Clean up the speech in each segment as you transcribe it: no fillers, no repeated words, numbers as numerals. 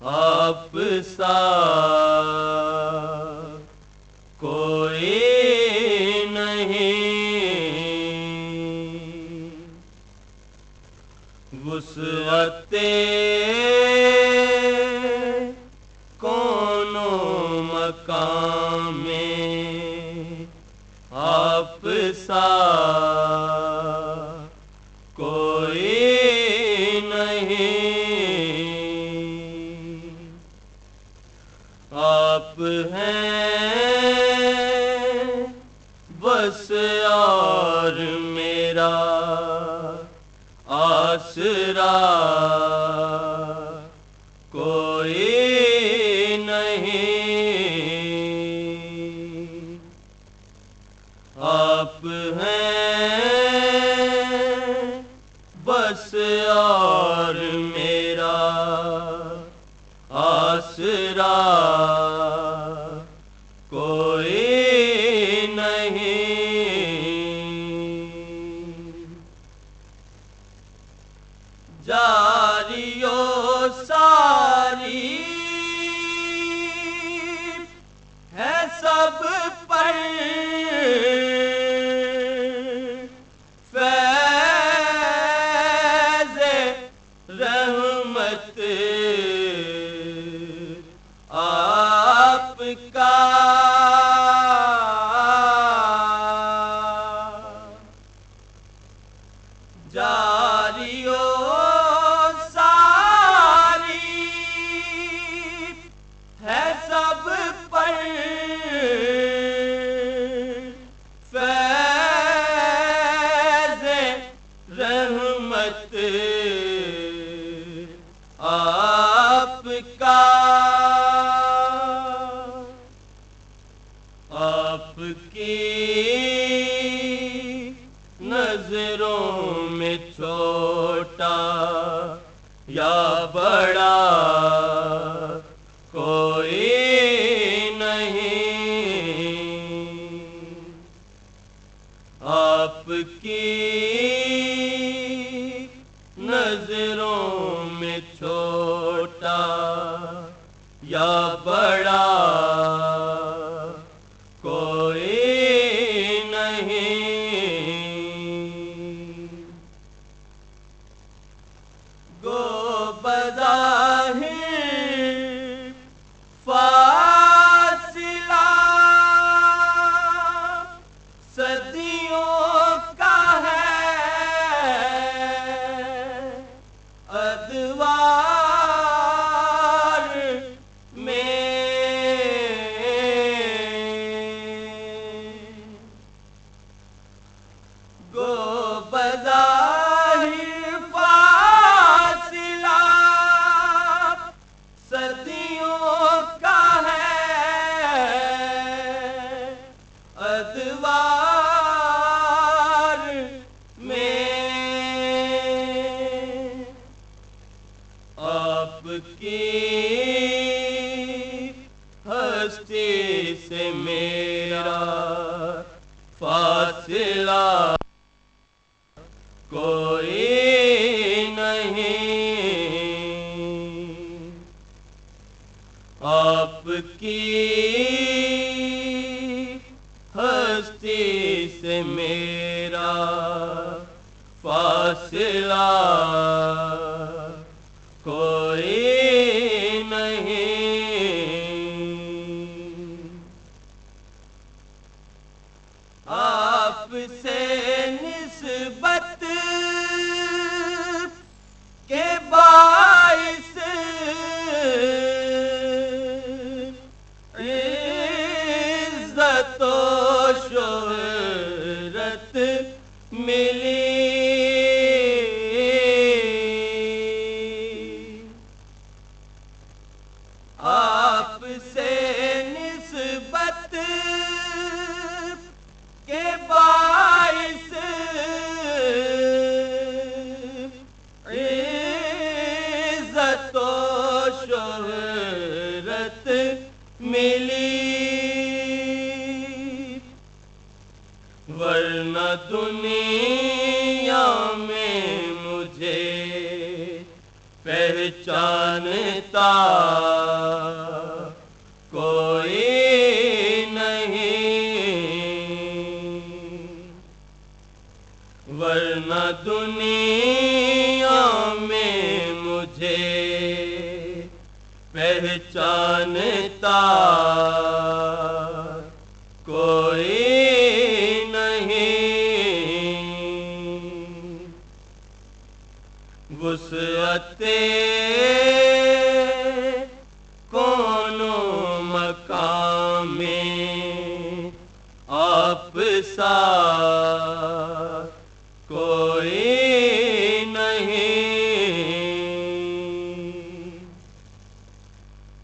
آپ سا کوئی نہیں، وسعت کون و مکان میں آپ سا کوئی نہیں، آپ ہیں بس اور میرا آسرا، کوئی نہیں، آپ ہیں بس اور میرا آسرا، کوئی نہیں، جاری و ساری ہے سب پر فیض رحمت آپ کا، جاری و ساری ہے سب پر فیض رحمت آپ کا، آپ کی نظروں میں چھوٹا یا بڑا کوئی نہیں، آپ کی نظروں میں چھوٹا یا بڑا کوئی نہیں، گو بظاہر فاصلہ صدیوں کا ہے، ادوار میں گو بظاہر فاصلہ صدیوں کا ہے، ادوار میں آپ کی ہستی سے میرا فاصلہ کوئی نہیں، آپ کی ہستی سے میرا فاصلہ کوئی نہیں، آپ سے نسبت کے باعث عزت و شہرت پہچانتا کوئی ورنہ دنیا میں مجھے پہچانتا کوئی نہیں وسعت کون و مقام میں آپ سا کوئی نہیں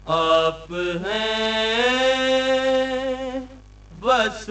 آپ ہیں بس